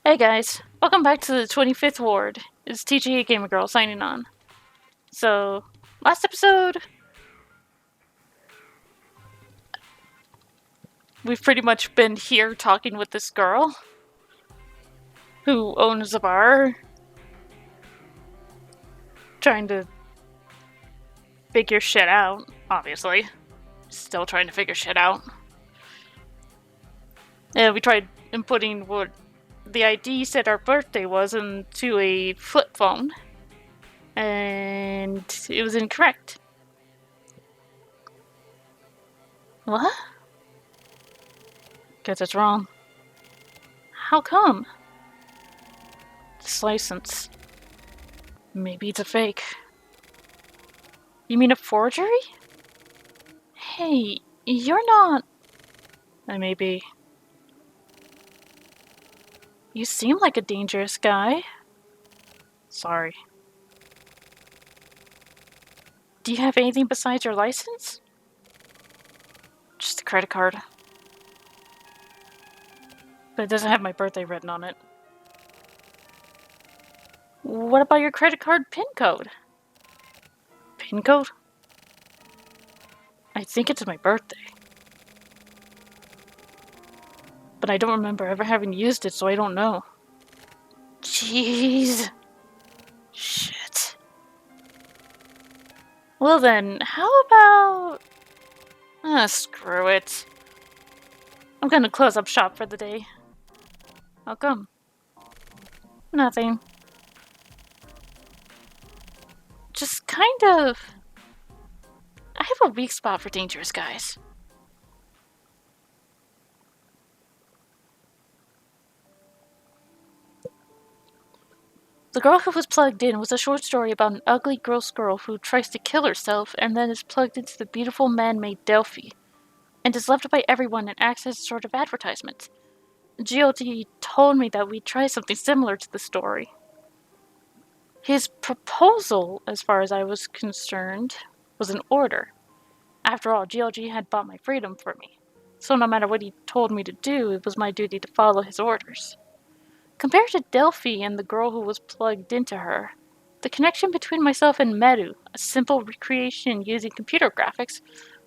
Hey guys, welcome back to the 25th Ward. It's TGA Gamer Girl signing on. So, last episode, we've pretty much been here talking with this girl who owns a bar, trying to figure shit out, obviously. Still trying to figure shit out. And we tried inputting what the ID said our birthday was into a flip phone, and it was incorrect. What? Guess it's wrong. How come? This license. Maybe it's a fake. You mean a forgery? Hey, you're not... I may be. You seem like a dangerous guy. Sorry. Do you have anything besides your license? Just a credit card. But it doesn't have my birthday written on it. What about your credit card PIN code? PIN code? I think it's my birthday. But I don't remember ever having used it, so I don't know. Jeez. Shit. Well then, how about... screw it. I'm gonna close up shop for the day. How come? Nothing. Just kind of... I have a weak spot for dangerous guys. The Girl Who Was Plugged In was a short story about an ugly, gross girl who tries to kill herself and then is plugged into the beautiful man-made Delphi, and is loved by everyone and acts as a sort of advertisement. GLD told me that we'd try something similar to the story. His proposal, as far as I was concerned, was an order. After all, GLG had bought my freedom for me, so no matter what he told me to do, it was my duty to follow his orders. Compared to Delphi and the girl who was plugged into her, the connection between myself and Medu, a simple recreation using computer graphics,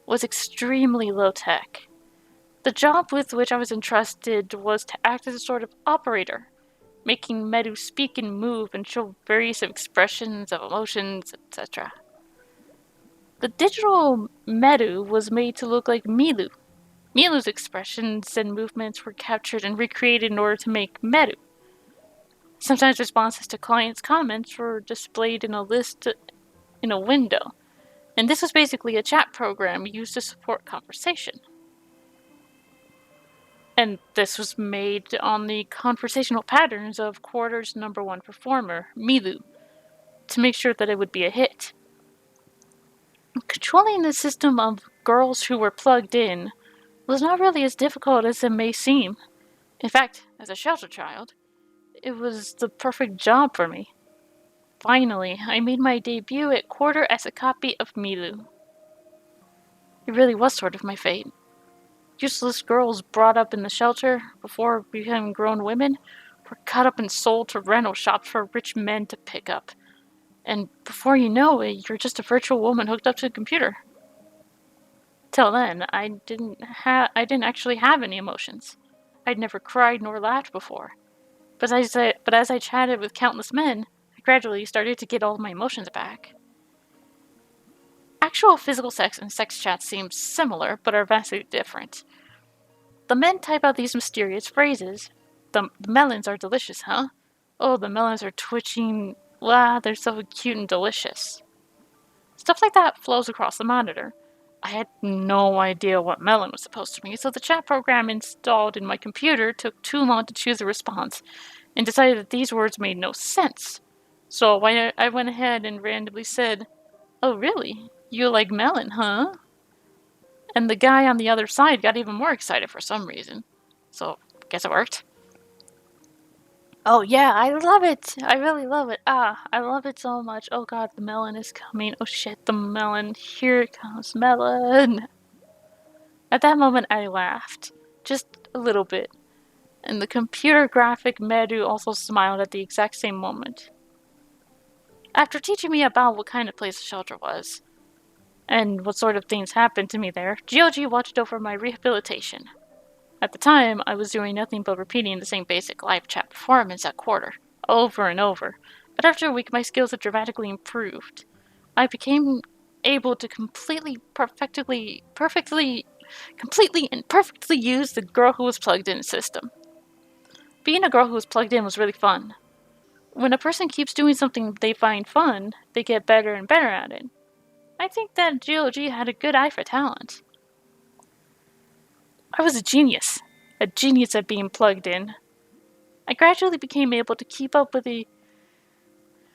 was extremely low-tech. The job with which I was entrusted was to act as a sort of operator, making Medu speak and move and show various expressions of emotions, etc. The digital Medu was made to look like Milu. Milu's expressions and movements were captured and recreated in order to make Medu. Sometimes responses to clients' comments were displayed in a list in a window, and this was basically a chat program used to support conversation. And this was made on the conversational patterns of Quarter's #1 performer, Milu, to make sure that it would be a hit. Controlling the system of girls who were plugged in was not really as difficult as it may seem. In fact, as a shelter child, it was the perfect job for me. Finally, I made my debut at Quarter as a copy of Milu. It really was sort of my fate. Useless girls brought up in the shelter before becoming grown women were cut up and sold to rental shops for rich men to pick up. And before you know it, you're just a virtual woman hooked up to a computer. Till then, I didn't actually have any emotions. I'd never cried nor laughed before. But as I chatted with countless men, I gradually started to get all of my emotions back. Actual physical sex and sex chats seem similar, but are vastly different. The men type out these mysterious phrases. The melons are delicious, huh? Oh, the melons are twitching. Wow, they're so cute and delicious. Stuff like that flows across the monitor. I had no idea what melon was supposed to mean, so the chat program installed in my computer took too long to choose a response, and decided that these words made no sense. So I went ahead and randomly said, "Oh really? You like melon, huh?" And the guy on the other side got even more excited for some reason. So, guess it worked. Oh yeah, I love it! I really love it. I love it so much. Oh god, the melon is coming. Oh shit, the melon. Here it comes, melon! At that moment, I laughed. Just a little bit. and the computer graphic Medu also smiled at the exact same moment. After teaching me about what kind of place the shelter was, and what sort of things happened to me there, GLG watched over my rehabilitation. At the time, I was doing nothing but repeating the same basic live chat performance at quarter, over and over, but after a week my skills had dramatically improved. I became able to completely use the girl who was plugged in system. Being a girl who was plugged in was really fun. When a person keeps doing something they find fun, they get better and better at it. I think that GLG had a good eye for talent. I was a genius at being plugged in. I gradually became able to keep up with the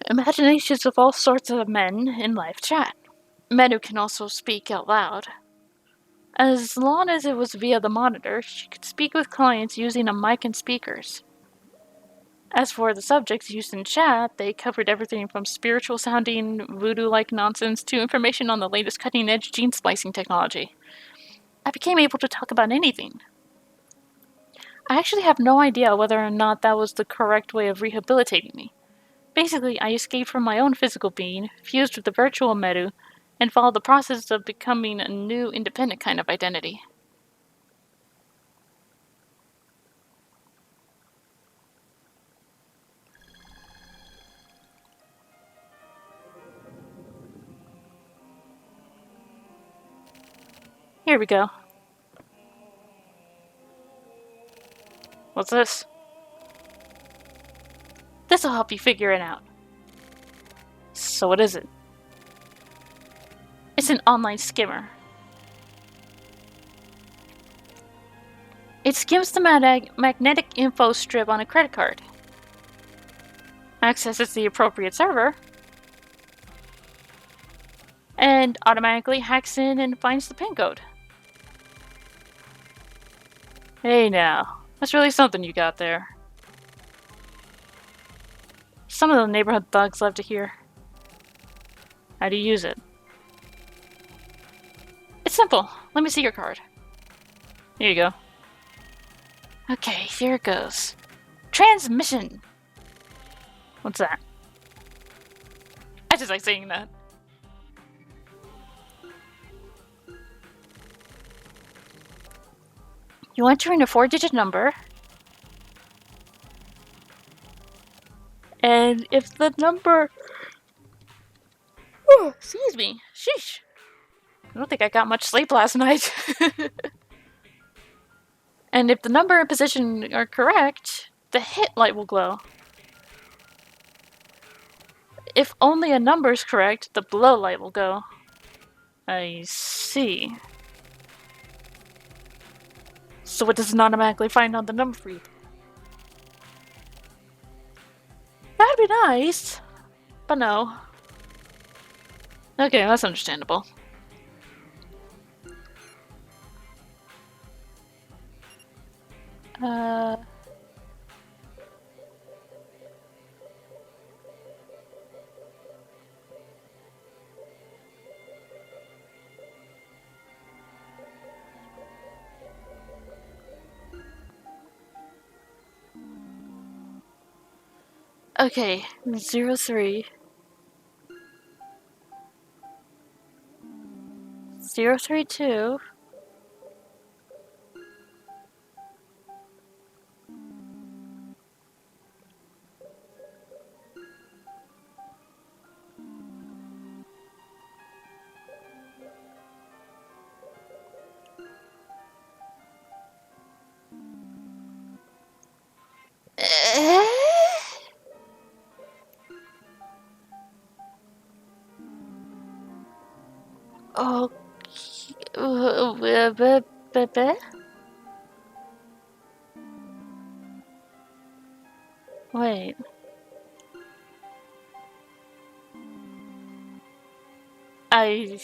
imaginations of all sorts of men in live chat. Men who can also speak out loud. As long as it was via the monitor, she could speak with clients using a mic and speakers. As for the subjects used in chat, they covered everything from spiritual-sounding, voodoo-like nonsense to information on the latest cutting-edge gene splicing technology. I became able to talk about anything. I actually have no idea whether or not that was the correct way of rehabilitating me. Basically, I escaped from my own physical being, fused with the virtual Medu, and followed the process of becoming a new, independent kind of identity. Here we go. What's this? This'll help you figure it out. So what is it? It's an online skimmer. It skims the magnetic info strip on a credit card, accesses the appropriate server, and automatically hacks in and finds the PIN code. Hey now, that's really something you got there. Some of the neighborhood thugs love to hear. How do you use it? It's simple. Let me see your card. Here you go. Okay, here it goes. Transmission! What's that? I just like saying that. You enter in a 4-digit number, and if the number... Oh, excuse me. Sheesh. I don't think I got much sleep last night. And if the number and position are correct, the hit light will glow. If only a number is correct, the below light will go. I see. So it doesn't automatically find out the number for you. That'd be nice. But no. Okay, that's understandable. Okay, 03. 032. Okay. Wait. I...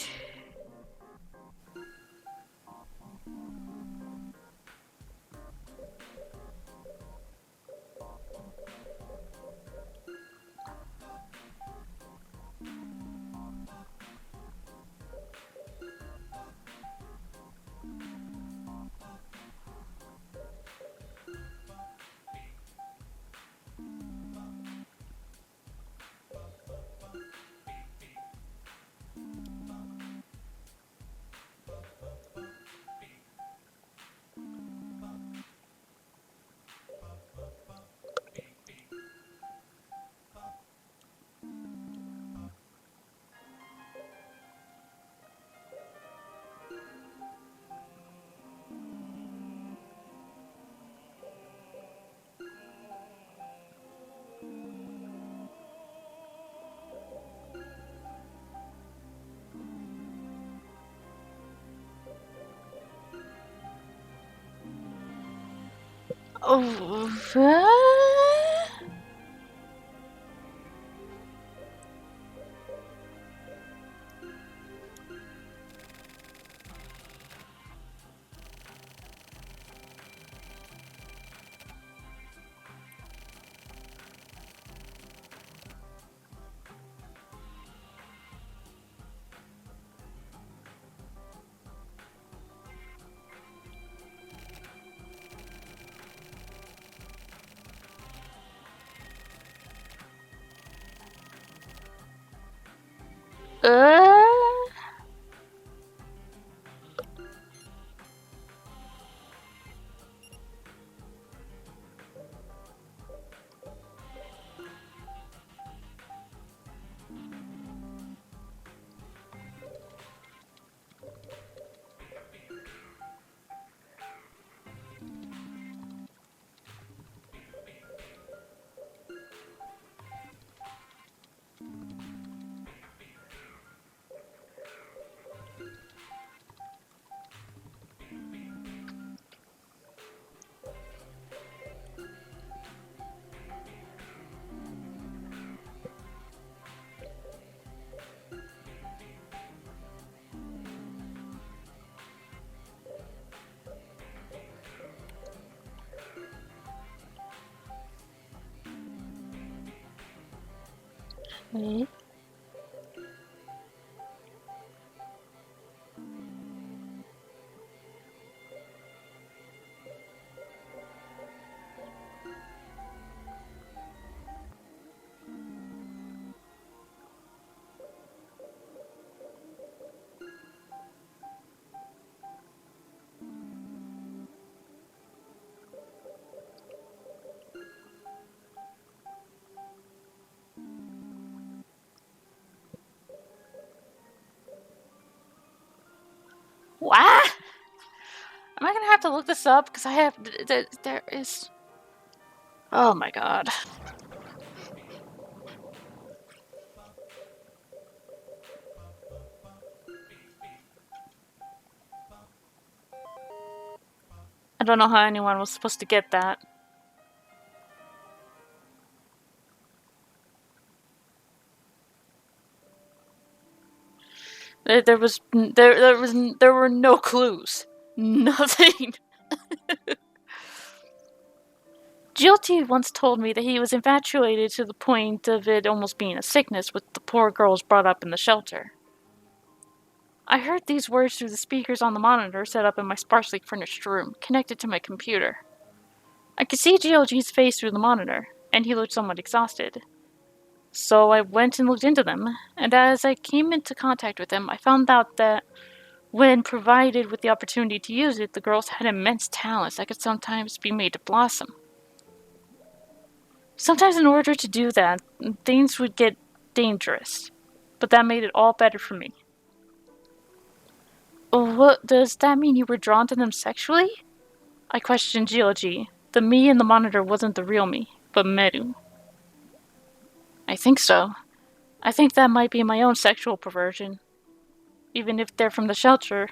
Oh, uh, wait. What? Am I gonna have to look this up? Because I have. There is. Oh my god. I don't know how anyone was supposed to get that. There were no clues. Nothing. GLT once told me that he was infatuated to the point of it almost being a sickness with the poor girls brought up in the shelter. I heard these words through the speakers on the monitor set up in my sparsely furnished room, connected to my computer. I could see GLG's face through the monitor, and he looked somewhat exhausted. So I went and looked into them, and as I came into contact with them, I found out that when provided with the opportunity to use it, the girls had immense talents that could sometimes be made to blossom. Sometimes in order to do that, things would get dangerous, but that made it all better for me. What does that mean? You were drawn to them sexually? I questioned GLG. The me in the monitor wasn't the real me, but Meru. I think so. I think that might be my own sexual perversion. Even if they're from the shelter,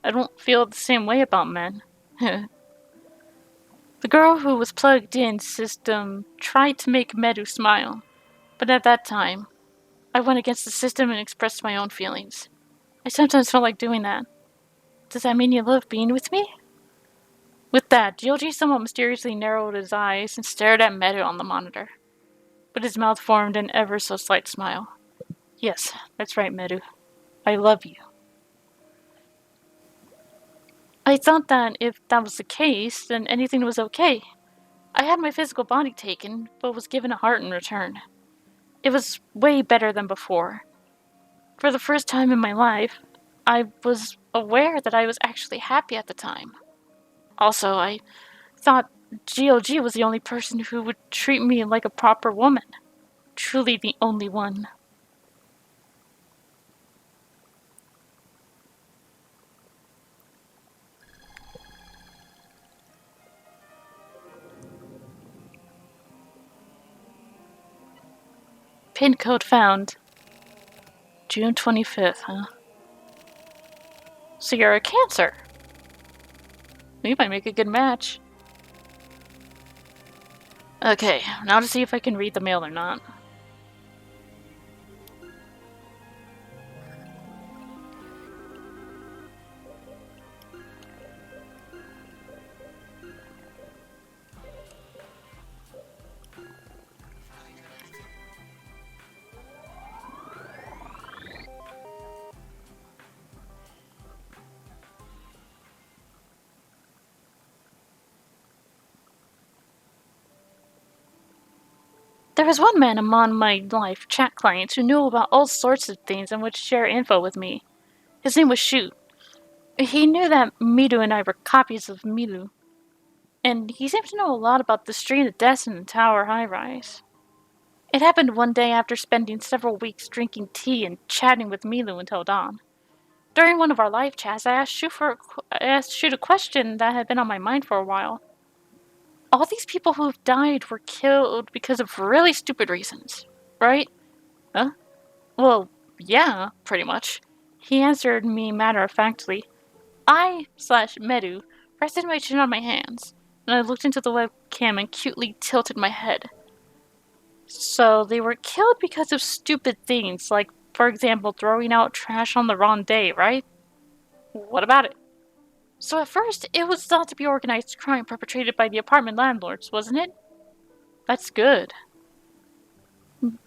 I don't feel the same way about men. The girl who was plugged in system tried to make Meru smile, but at that time, I went against the system and expressed my own feelings. I sometimes felt like doing that. Does that mean you love being with me? With that, GLG somewhat mysteriously narrowed his eyes and stared at Meru on the monitor. But his mouth formed an ever so slight smile. Yes, that's right, Meru. I love you. I thought that if that was the case, then anything was okay. I had my physical body taken, but was given a heart in return. It was way better than before. For the first time in my life, I was aware that I was actually happy at the time. Also, I thought GLG was the only person who would treat me like a proper woman. Truly the only one. Pin code found. June 25th, huh? So you're a Cancer. We might make a good match. Okay, now to see if I can read the mail or not. There was one man among my live chat clients who knew about all sorts of things and would share info with me. His name was Shoot. He knew that Midu and I were copies of Milu, and he seemed to know a lot about the Street of Death and the Tower High Rise. It happened one day after spending several weeks drinking tea and chatting with Milu until dawn. During one of our live chats, I asked Shoot a question that had been on my mind for a while. All these people who've died were killed because of really stupid reasons, right? Huh? Well, yeah, pretty much. He answered me matter-of-factly. I/Medu rested my chin on my hands, and I looked into the webcam and cutely tilted my head. So they were killed because of stupid things, like, for example, throwing out trash on the wrong day, right? What about it? So at first, it was thought to be organized crime perpetrated by the apartment landlords, wasn't it? That's good.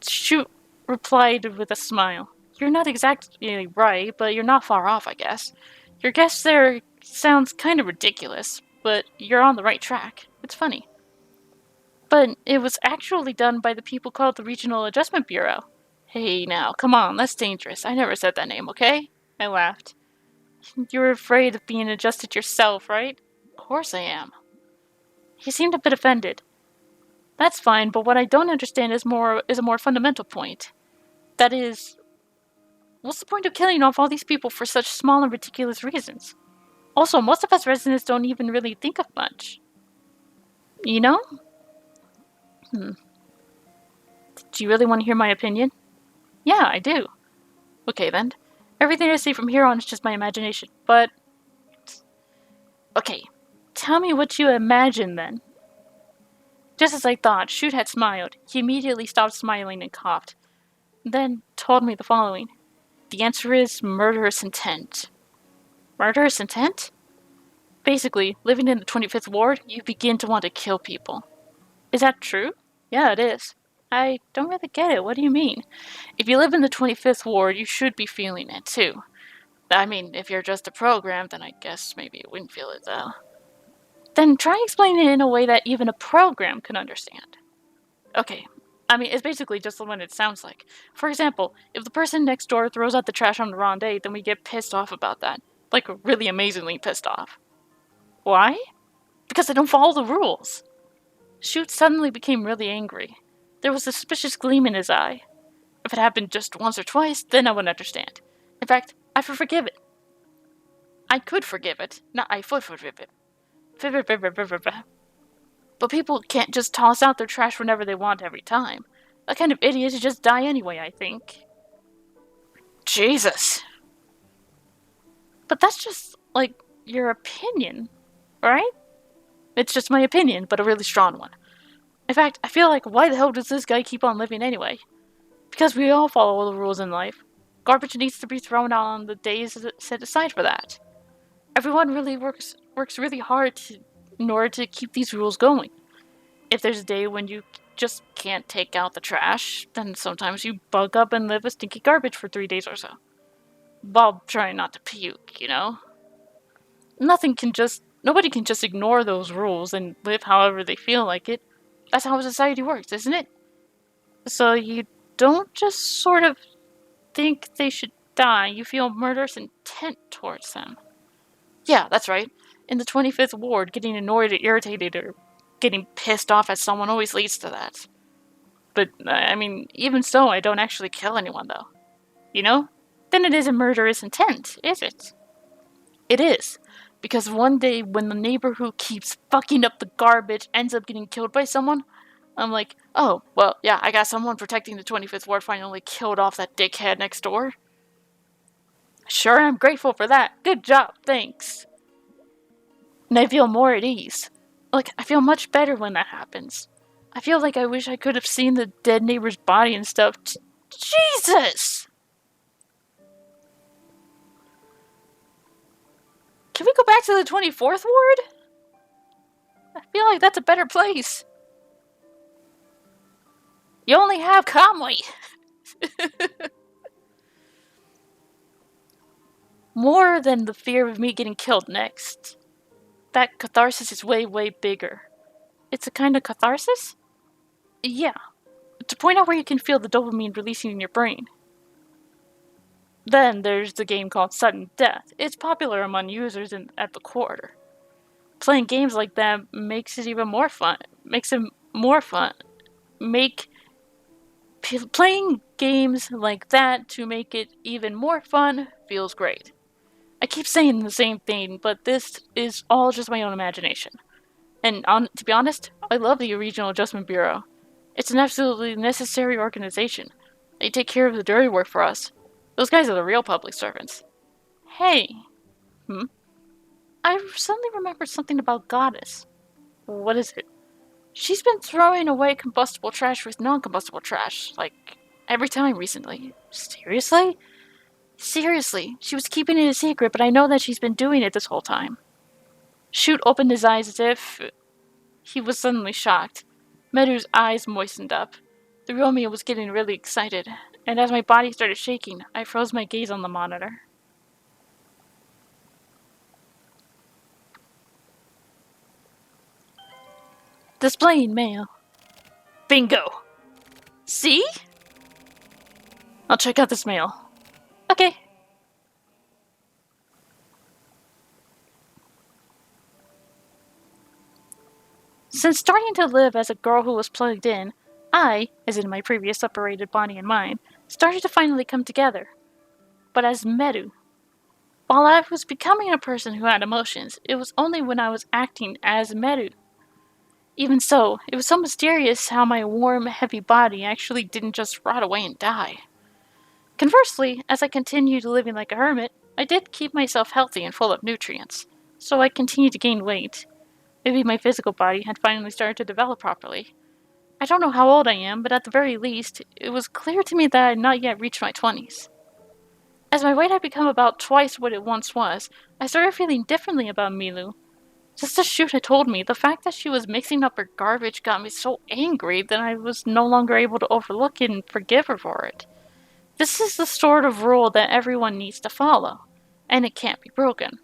Shoot replied with a smile. You're not exactly right, but you're not far off, I guess. Your guess there sounds kind of ridiculous, but you're on the right track. It's funny. But it was actually done by the people called the Regional Adjustment Bureau. Hey now, come on, that's dangerous. I never said that name, okay? I laughed. You're afraid of being adjusted yourself, right? Of course I am. He seemed a bit offended. That's fine, but what I don't understand is a more fundamental point. That is, what's the point of killing off all these people for such small and ridiculous reasons? Also, most of us residents don't even really think of much. You know? Do you really want to hear my opinion? Yeah, I do. Okay then. Everything I say from here on is just my imagination, but... Okay, tell me what you imagine then. Just as I thought, Shoot had smiled. He immediately stopped smiling and coughed, then told me the following. The answer is murderous intent. Murderous intent? Basically, living in the 25th Ward, you begin to want to kill people. Is that true? Yeah, it is. I don't really get it. What do you mean? If you live in the 25th Ward, you should be feeling it too. I mean, if you're just a program, then I guess maybe you wouldn't feel it though. Then try explaining it in a way that even a program can understand. Okay, I mean, it's basically just what it sounds like. For example, if the person next door throws out the trash on the wrong day, then we get pissed off about that. Like, really amazingly pissed off. Why? Because they don't follow the rules. Shoot suddenly became really angry. There was a suspicious gleam in his eye. If it happened just once or twice, then I would understand. In fact, I would forgive it. I could forgive it, not I would forgive it. But people can't just toss out their trash whenever they want every time. That kind of idiot should just die anyway, I think. Jesus. But that's just, like, your opinion, right? It's just my opinion, but a really strong one. In fact, I feel like, why the hell does this guy keep on living anyway? Because we all follow all the rules in life. Garbage needs to be thrown out on the days set aside for that. Everyone really works really hard in order to keep these rules going. If there's a day when you just can't take out the trash, then sometimes you bug up and live with stinky garbage for 3 days or so. While trying not to puke, you know? Nobody can just ignore those rules and live however they feel like it. That's how society works, isn't it? So you don't just sort of think they should die, you feel murderous intent towards them. Yeah, that's right. In the 25th Ward, getting annoyed or irritated or getting pissed off at someone always leads to that. But, I mean, even so, I don't actually kill anyone, though. You know? Then it isn't murderous intent, is it? It is. Because one day, when the neighbor who keeps fucking up the garbage ends up getting killed by someone, I'm like, oh, well, yeah, I got someone protecting the 25th Ward finally killed off that dickhead next door. Sure, I'm grateful for that. Good job, thanks. And I feel more at ease. Like, I feel much better when that happens. I feel like I wish I could have seen the dead neighbor's body and stuff. Jesus! Can we go back to the 24th Ward? I feel like that's a better place. You only have Conway. More than the fear of me getting killed next. That catharsis is way, way bigger. It's a kind of catharsis? Yeah. To point out where you can feel the dopamine releasing in your brain. Then there's the game called Sudden Death. It's popular among users at the quarter. Playing games like that makes it even more fun. Playing games like that to make it even more fun feels great. I keep saying the same thing, but this is all just my own imagination. And to be honest, I love the Regional Adjustment Bureau. It's an absolutely necessary organization. They take care of the dirty work for us. Those guys are the real public servants. Hey. I suddenly remembered something about Goddess. What is it? She's been throwing away combustible trash with non-combustible trash, like, every time recently. Seriously? Seriously, she was keeping it a secret, but I know that she's been doing it this whole time. Shoot opened his eyes as if he was suddenly shocked. Medu's eyes moistened up. The real me was getting really excited, and as my body started shaking, I froze my gaze on the monitor. Displaying mail. Bingo! See? I'll check out this mail. Okay. Since starting to live as a girl who was plugged in, I, as in my previous separated body and mind, started to finally come together. But as Medu. While I was becoming a person who had emotions, it was only when I was acting as Medu. Even so, it was so mysterious how my warm, heavy body actually didn't just rot away and die. Conversely, as I continued living like a hermit, I did keep myself healthy and full of nutrients, so I continued to gain weight. Maybe my physical body had finally started to develop properly. I don't know how old I am, but at the very least, it was clear to me that I had not yet reached my 20s. As my weight had become about twice what it once was, I started feeling differently about Milu. Just as Shoot had told me, the fact that she was mixing up her garbage got me so angry that I was no longer able to overlook it and forgive her for it. This is the sort of rule that everyone needs to follow, and it can't be broken.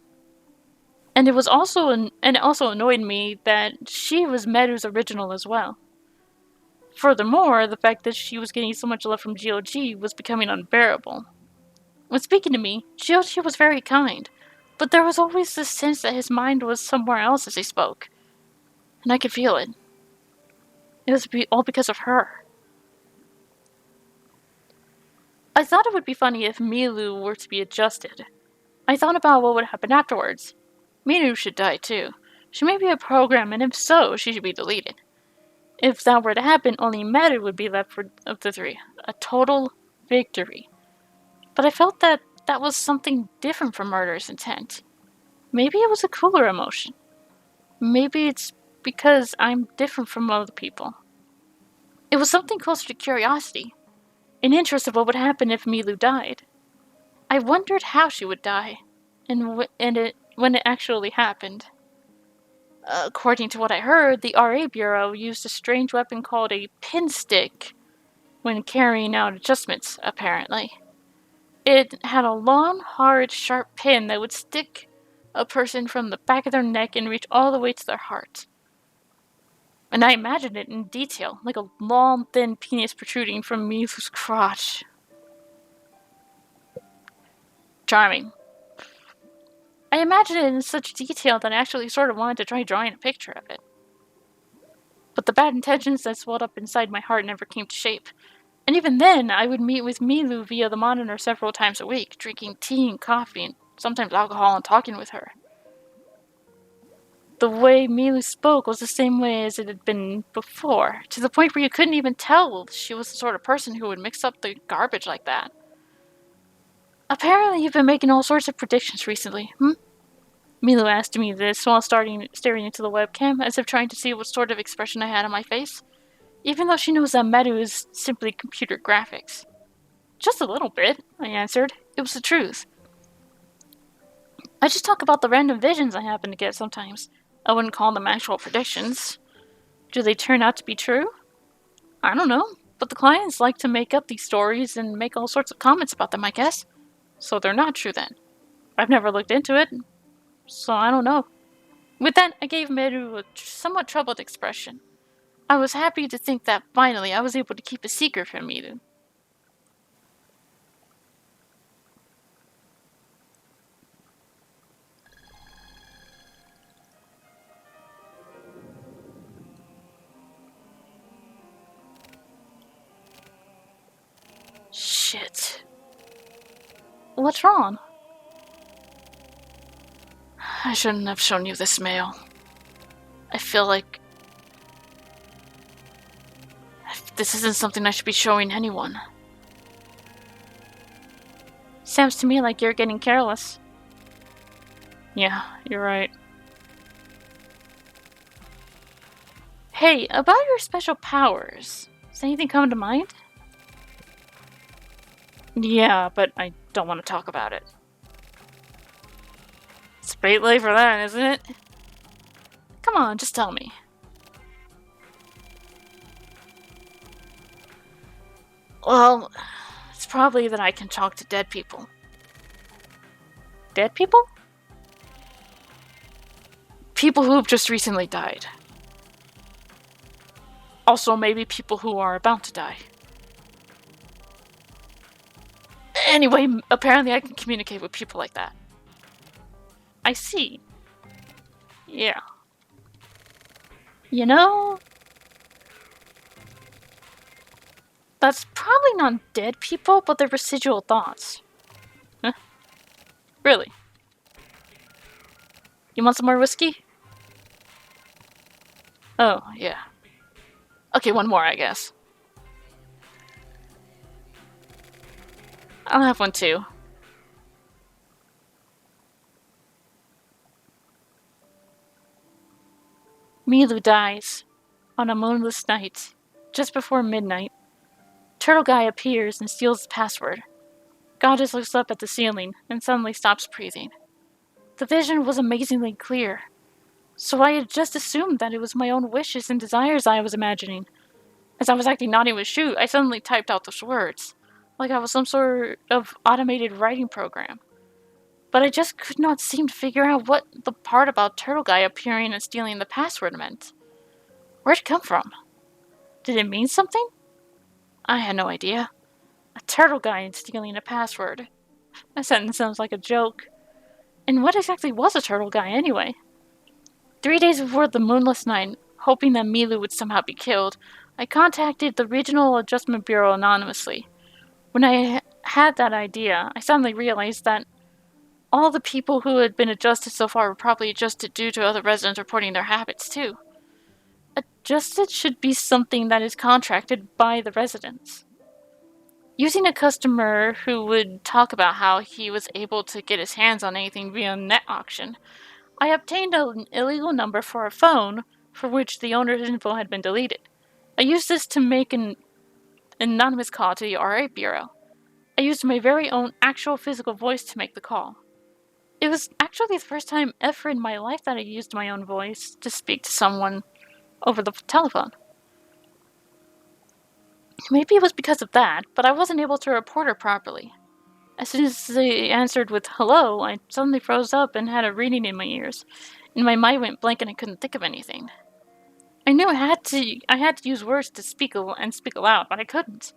And it also annoyed me that she was Meru's original as well. Furthermore, the fact that she was getting so much love from GOG was becoming unbearable. When speaking to me, GOG was very kind, but there was always this sense that his mind was somewhere else as he spoke. And I could feel it. It was all because of her. I thought it would be funny if Milu were to be adjusted. I thought about what would happen afterwards. Milu should die too. She may be a program, and if so, she should be deleted. If that were to happen, only Meru would be left of the three. A total victory. But I felt that was something different from murderous intent. Maybe it was a cooler emotion. Maybe it's because I'm different from other people. It was something closer to curiosity, an interest of what would happen if Milu died. I wondered how she would die, and when it actually happened. According to what I heard, the RA Bureau used a strange weapon called a pin stick when carrying out adjustments, apparently. It had a long, hard, sharp pin that would stick a person from the back of their neck and reach all the way to their heart. And I imagined it in detail, like a long, thin penis protruding from Milu's crotch. Charming. I imagined it in such detail that I actually sort of wanted to try drawing a picture of it. But the bad intentions that swelled up inside my heart never came to shape. And even then, I would meet with Milu via the monitor several times a week, drinking tea and coffee and sometimes alcohol and talking with her. The way Milu spoke was the same way as it had been before, to the point where you couldn't even tell she was the sort of person who would mix up the garbage like that. Apparently you've been making all sorts of predictions recently, Milu asked me this while staring into the webcam, as if trying to see what sort of expression I had on my face. even though she knows that Meru is simply computer graphics. Just a little bit, I answered. It was the truth. I just talk about the random visions I happen to get sometimes. I wouldn't call them actual predictions. Do they turn out to be true? I don't know, but the clients like to make up these stories and make all sorts of comments about them, I guess. So they're not true then. I've never looked into it, so I don't know. With that, I gave Meru a somewhat troubled expression. I was happy to think that finally I was able to keep a secret from Meru. Shit. What's wrong? I shouldn't have shown you this mail. I feel like this isn't something I should be showing anyone. Sounds to me like you're getting careless. Yeah, you're right. Hey, about your special powers, does anything come to mind? Yeah, but I don't want to talk about it. It's a bit late for that, isn't it? Come on, just tell me. Well, it's probably that I can talk to dead people. Dead people? People who've just recently died. Also, maybe people who are about to die. Anyway, apparently I can communicate with people like that. I see. Yeah. You know, that's probably not dead people, but their residual thoughts. Huh? Really? You want some more whiskey? Oh, yeah. Okay, one more, I guess. I'll have one too. Milu dies on a moonless night, just before midnight. Turtle Guy appears and steals the password. Goddess looks up at the ceiling and suddenly stops breathing. The vision was amazingly clear, so I had just assumed that it was my own wishes and desires I was imagining. As I was acting naughty with Shu, I suddenly typed out those words, like I was some sort of automated writing program. But I just could not seem to figure out what the part about Turtle Guy appearing and stealing the password meant. Where'd it come from? Did it mean something? I had no idea. A turtle guy and stealing a password. That sentence sounds like a joke. And what exactly was a turtle guy anyway? 3 days before the moonless night, hoping that Milu would somehow be killed, I contacted the Regional Adjustment Bureau anonymously. When I had that idea, I suddenly realized that all the people who had been adjusted so far were probably adjusted due to other residents reporting their habits too. Adjusted should be something that is contracted by the residents. Using a customer who would talk about how he was able to get his hands on anything via net auction, I obtained an illegal number for a phone for which the owner's info had been deleted. I used this to make an anonymous call to the RA Bureau. I used my very own actual physical voice to make the call. It was actually the first time ever in my life that I used my own voice to speak to someone over the telephone. Maybe it was because of that, but I wasn't able to report her properly. As soon as they answered with hello, I suddenly froze up and had a ringing in my ears, and my mind went blank and I couldn't think of anything. I knew I had to use words to speak aloud, but I couldn't.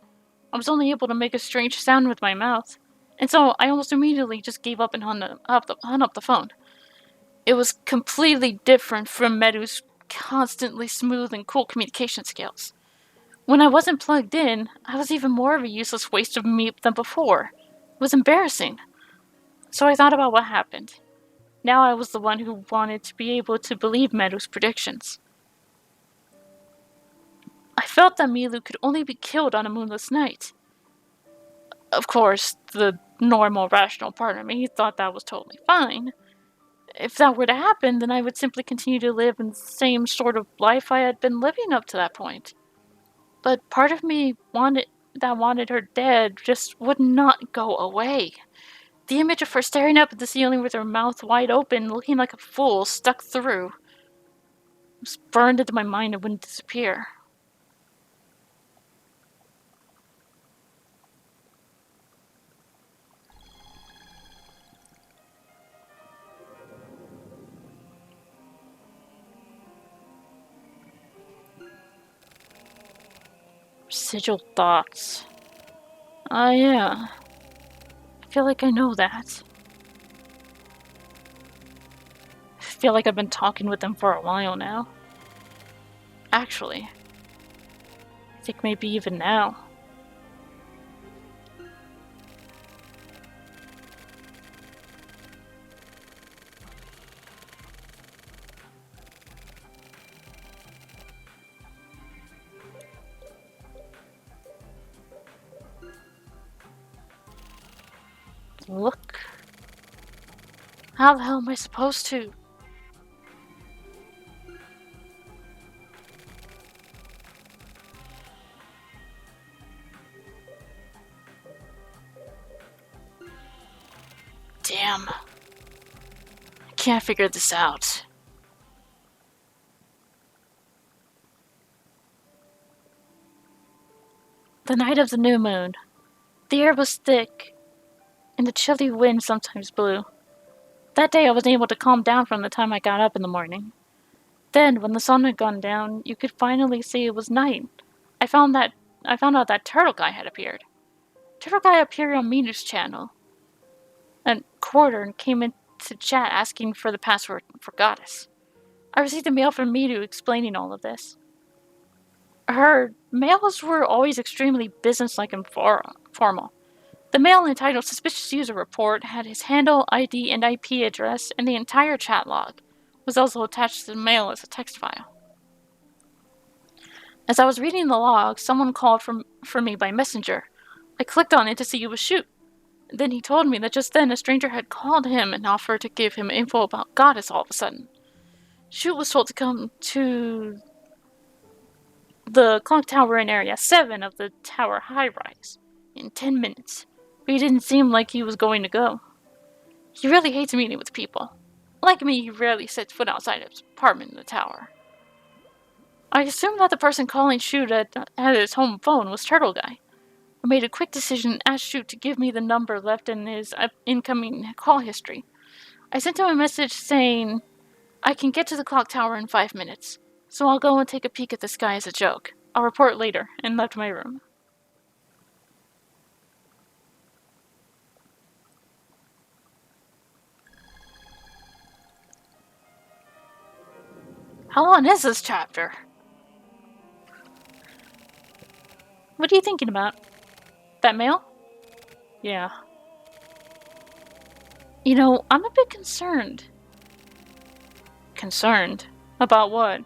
I was only able to make a strange sound with my mouth, and so I almost immediately just gave up and hung up the phone. It was completely different from Meru's constantly smooth and cool communication skills. When I wasn't plugged in, I was even more of a useless waste of meat than before. It was embarrassing. So I thought about what happened. Now I was the one who wanted to be able to believe Meru's predictions. I felt that Milu could only be killed on a moonless night. Of course, the normal, rational part of me thought that was totally fine. If that were to happen, then I would simply continue to live in the same sort of life I had been living up to that point. But part of me wanted her dead just would not go away. The image of her staring up at the ceiling with her mouth wide open, looking like a fool, stuck through. It was burned into my mind and wouldn't disappear. Residual thoughts. Ah, yeah. I feel like I know that. I feel like I've been talking with them for a while now. Actually, I think maybe even now. Look. How the hell am I supposed to? Damn. I can't figure this out. The night of the new moon. The air was thick, and the chilly wind sometimes blew. That day I wasn't able to calm down from the time I got up in the morning. Then, when the sun had gone down, you could finally see it was night. I found out that Turtle Guy had appeared. Turtle Guy appeared on Minu's channel. And Quarter came into chat asking for the password for Goddess. I received a mail from Minu explaining all of this. Her mails were always extremely businesslike and formal. The mail entitled Suspicious User Report had his handle, ID, and IP address, and the entire chat log was also attached to the mail as a text file. As I was reading the log, someone called for me by messenger. I clicked on it to see it was Shoot. Then he told me that just then a stranger had called him and offered to give him info about Goddess all of a sudden. Shoot was told to come to the clock tower in Area 7 of the tower high-rise in 10 minutes, but he didn't seem like he was going to go. He really hates meeting with people. Like me, he rarely sets foot outside his apartment in the tower. I assumed that the person calling Shoot at his home phone was Turtle Guy. I made a quick decision and asked Shoot to give me the number left in his incoming call history. I sent him a message saying, I can get to the clock tower in 5 minutes, so I'll go and take a peek at the sky as a joke. I'll report later, and left my room. How long is this chapter? What are you thinking about? That mail? Yeah. You know, I'm a bit concerned. Concerned? About what?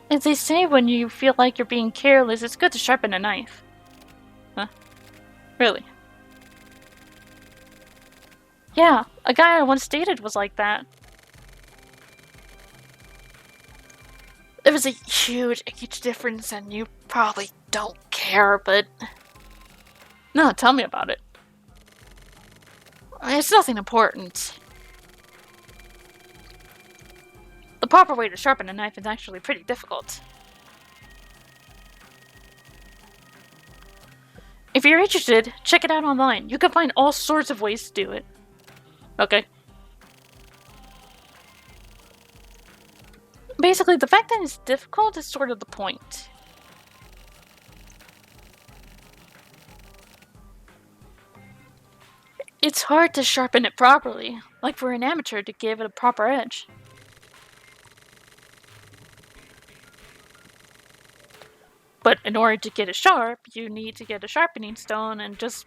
As they say, when you feel like you're being careless, it's good to sharpen a knife. Huh? Really? Yeah, a guy I once dated was like that. There was a huge age difference, and you probably don't care, but... No, tell me about it. It's nothing important. The proper way to sharpen a knife is actually pretty difficult. If you're interested, check it out online. You can find all sorts of ways to do it. Okay. Basically, the fact that it's difficult is sort of the point. It's hard to sharpen it properly, like for an amateur to give it a proper edge. But in order to get it sharp, you need to get a sharpening stone and just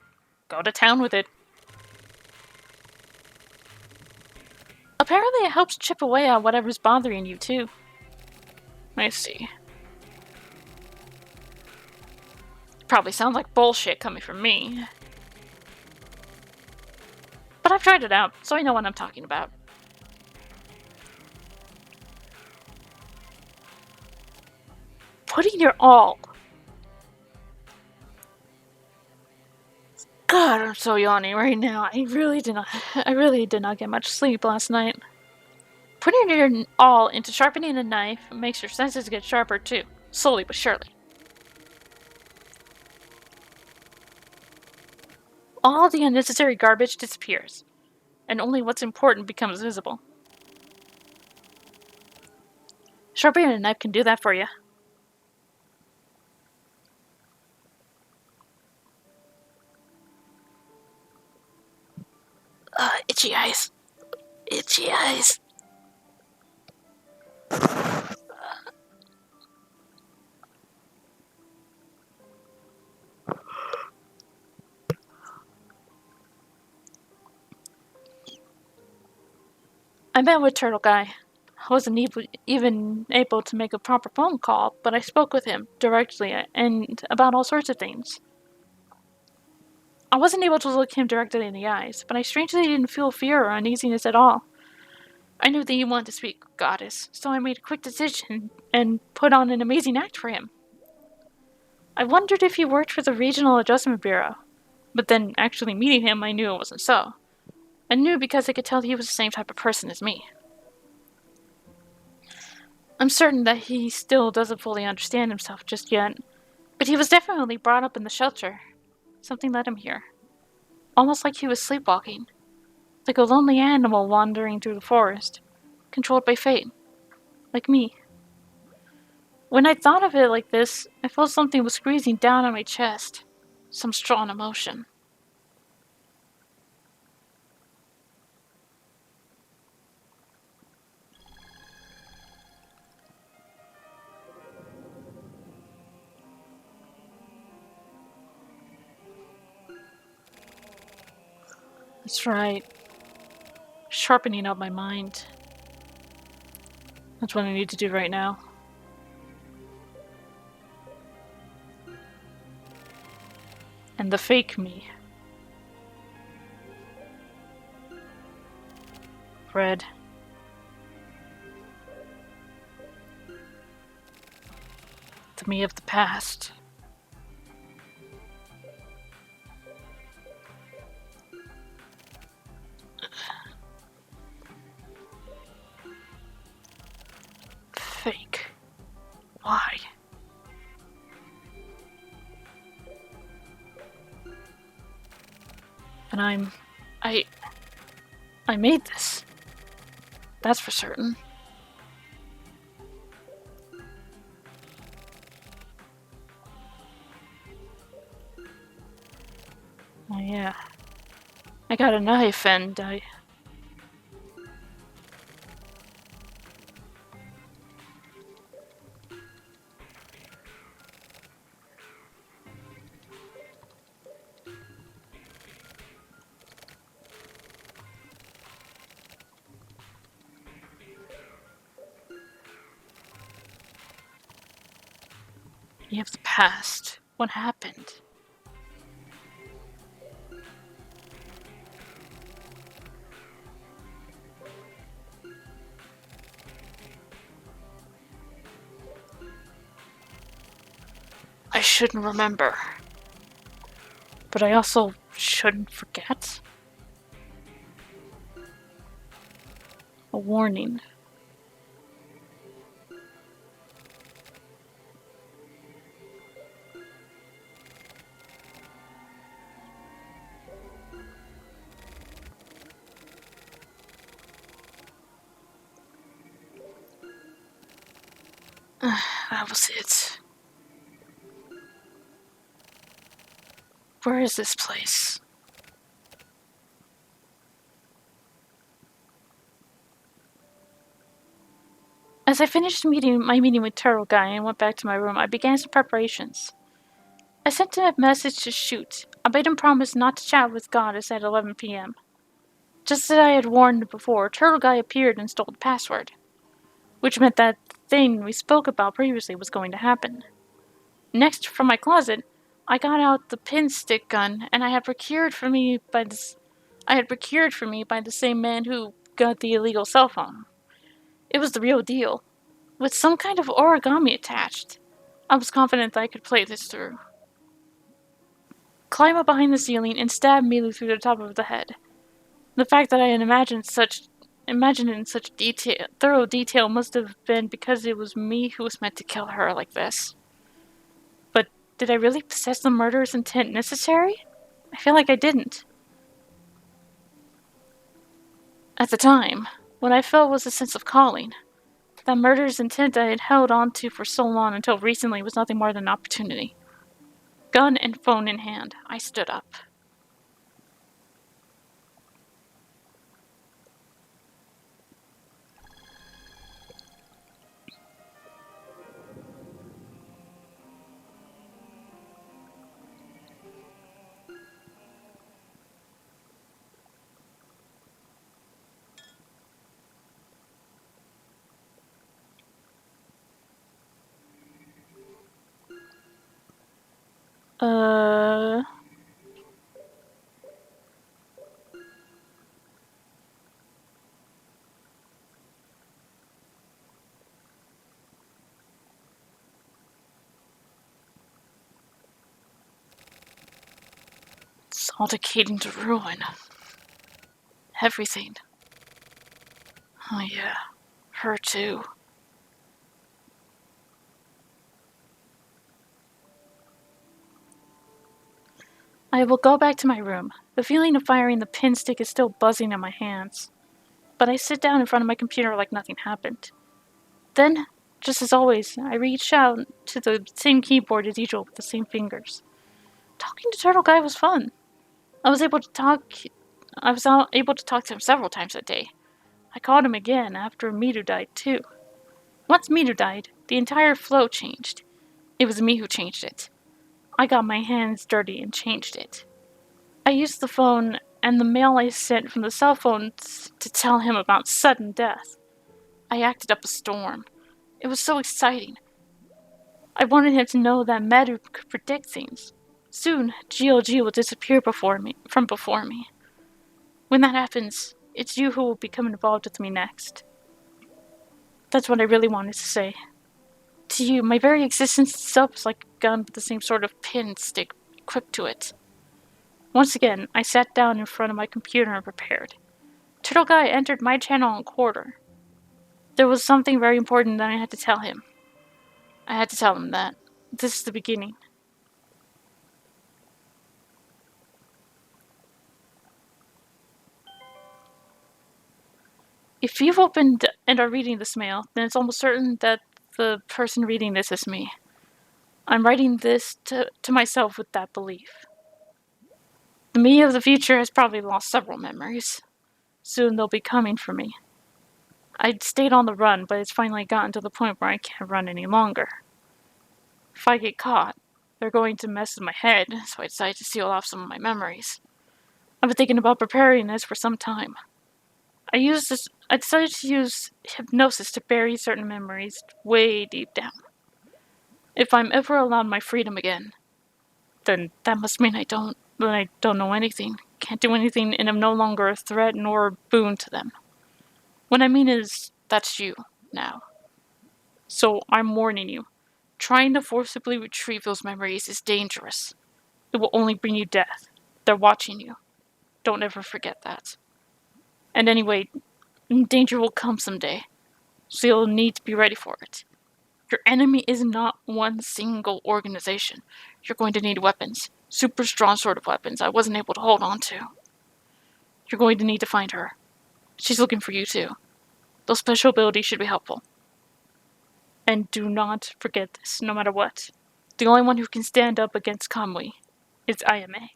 go to town with it. Apparently it helps chip away at whatever's bothering you too. I see. Probably sounds like bullshit coming from me. But I've tried it out, so I know what I'm talking about. putting your all. God, I'm so yawny right now. I really did not get much sleep last night. Putting your all into sharpening a knife makes your senses get sharper too, slowly but surely. All the unnecessary garbage disappears, and only what's important becomes visible. Sharpening a knife can do that for you. Itchy eyes. Itchy eyes. I met with Turtle Guy. I wasn't even able to make a proper phone call, but I spoke with him directly and about all sorts of things. I wasn't able to look him directly in the eyes, but I strangely didn't feel fear or uneasiness at all. I knew that he wanted to speak with Goddess, so I made a quick decision and put on an amazing act for him. I wondered if he worked for the Regional Adjustment Bureau, but then actually meeting him, I knew it wasn't so. I knew because I could tell he was the same type of person as me. I'm certain that he still doesn't fully understand himself just yet, but he was definitely brought up in the shelter. Something led him here. Almost like he was sleepwalking. Like a lonely animal wandering through the forest, controlled by fate. Like me. When I thought of it like this, I felt something was squeezing down on my chest. Some strong emotion. That's right. Sharpening up my mind. That's what I need to do right now. And the fake me. Fred. The me of the past. Fake. Why? And I made this. That's for certain. Oh yeah. I got a knife and you have the past. What happened? I shouldn't remember. But I also shouldn't forget. A warning. That was it. Where is this place? As I finished my meeting with Turtle Guy and went back to my room, I began some preparations. I sent him a message to shoot. I made him promise not to chat with Goddess at 11 p.m. Just as I had warned before, Turtle Guy appeared and stole the password, which meant that the thing we spoke about previously was going to happen. Next, from my closet, I got out the pin stick gun, and I had procured for me by the same man who got the illegal cell phone. It was the real deal, with some kind of origami attached. I was confident that I could play this through. Climb up behind the ceiling and stab Milu through the top of the head. The fact that I had imagined it in such thorough detail must have been because it was me who was meant to kill her like this. But did I really possess the murderer's intent necessary? I feel like I didn't. At the time, what I felt was a sense of calling. That murderer's intent I had held on to for so long until recently was nothing more than an opportunity. Gun and phone in hand, I stood up. It's all decaying to ruin. Everything. Oh yeah, her too. I will go back to my room. The feeling of firing the pin stick is still buzzing in my hands. But I sit down in front of my computer like nothing happened. Then, just as always, I reach out to the same keyboard as usual with the same fingers. Talking to Turtle Guy was fun. I was able to talk to him several times a day. I called him again after Midu died too. Once Midu died, the entire flow changed. It was me who changed it. I got my hands dirty and changed it. I used the phone and the mail I sent from the cell phones to tell him about sudden death. I acted up a storm. It was so exciting. I wanted him to know that Medu could predict things. Soon, GLG will disappear from before me. When that happens, it's you who will become involved with me next. That's what I really wanted to say. To you, my very existence itself is like a gun with the same sort of pin stick equipped to it. Once again, I sat down in front of my computer and prepared. Turtle Guy entered my channel on Quarter. There was something very important that I had to tell him. I had to tell him that. This is the beginning. If you've opened and are reading this mail, then it's almost certain that the person reading this is me. I'm writing this to myself with that belief. The me of the future has probably lost several memories. Soon they'll be coming for me. I'd stayed on the run, but it's finally gotten to the point where I can't run any longer. If I get caught, they're going to mess with my head, so I decided to seal off some of my memories. I've been thinking about preparing this for some time. I decided to use hypnosis to bury certain memories way deep down. If I'm ever allowed my freedom again, then that must mean I don't know anything, can't do anything, and am no longer a threat nor a boon to them. What I mean is, that's you, now. So I'm warning you, trying to forcibly retrieve those memories is dangerous. It will only bring you death. They're watching you. Don't ever forget that. And anyway, danger will come someday, so you'll need to be ready for it. Your enemy is not one single organization. You're going to need weapons. Super strong sort of weapons I wasn't able to hold on to. You're going to need to find her. She's looking for you too. Those special abilities should be helpful. And do not forget this, no matter what. The only one who can stand up against Kamui is Ayame.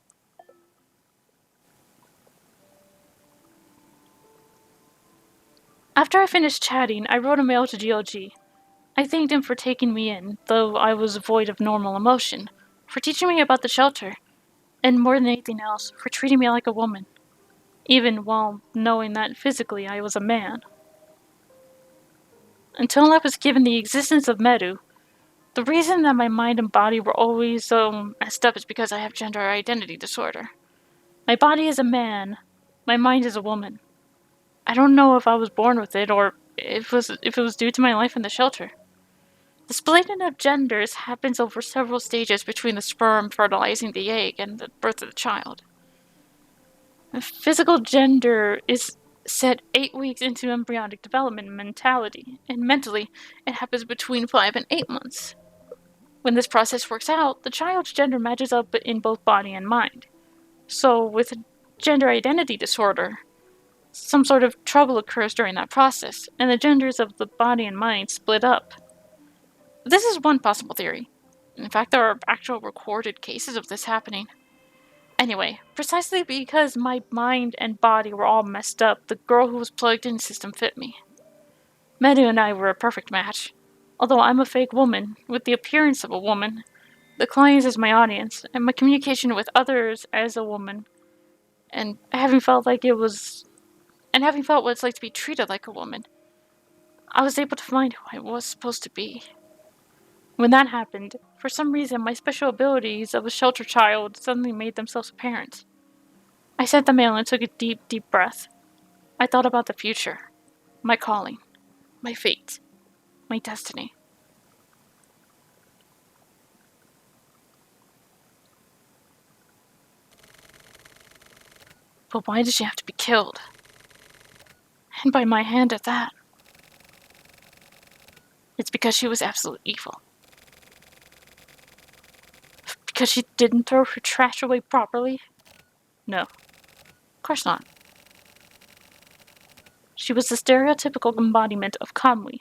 After I finished chatting, I wrote a mail to GLG. I thanked him for taking me in, though I was void of normal emotion, for teaching me about the shelter, and more than anything else, for treating me like a woman, even while knowing that physically I was a man. Until I was given the existence of Medu, the reason that my mind and body were always so messed up is because I have gender identity disorder. My body is a man, my mind is a woman. I don't know if I was born with it or if it was due to my life in the shelter. The splitting of genders happens over several stages between the sperm fertilizing the egg and the birth of the child. The physical gender is set 8 weeks into embryonic development and mentally, it happens between 5 and 8 months. When this process works out, the child's gender matches up in both body and mind. So, with a gender identity disorder, some sort of trouble occurs during that process, and the genders of the body and mind split up. This is one possible theory. In fact, there are actual recorded cases of this happening. Anyway, precisely because my mind and body were all messed up, the girl who was plugged in system fit me. Medu and I were a perfect match. Although I'm a fake woman, with the appearance of a woman, the clients as my audience, and my communication with others as a woman, and having felt what it's like to be treated like a woman, I was able to find who I was supposed to be. When that happened, for some reason my special abilities of a shelter child suddenly made themselves apparent. I sent the mail and took a deep, deep breath. I thought about the future, my calling, my fate, my destiny. But why did she have to be killed? And by my hand at that. It's because she was absolute evil. Because she didn't throw her trash away properly? No. Of course not. She was the stereotypical embodiment of Kamui.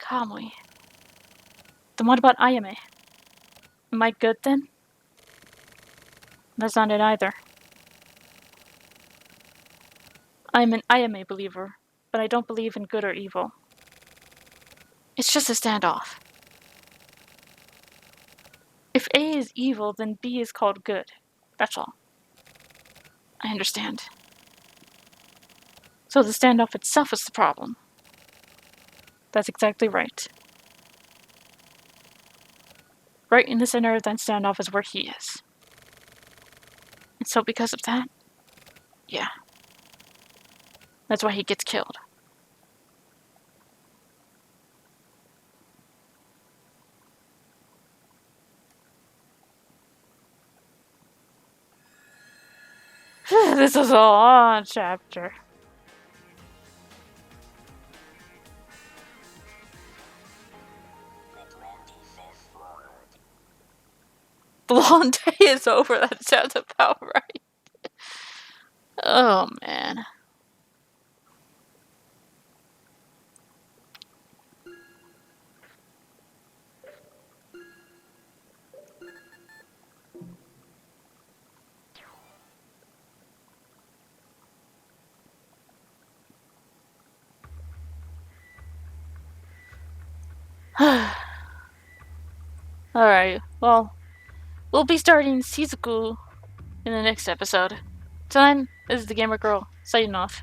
Kamui. Then what about Ayame? Am I good then? That's not it either. I'm an Ayame believer, but I don't believe in good or evil. It's just a standoff. If A is evil, then B is called good. That's all. I understand. So the standoff itself is the problem. That's exactly right. Right in the center of that standoff is where he is. And so because of that, yeah. That's why he gets killed. This is a long chapter. The long day is over. That sounds about right. Oh, man. Alright, well, we'll be starting Shizuku in the next episode. Till then, this is the Gamer Girl, signing off.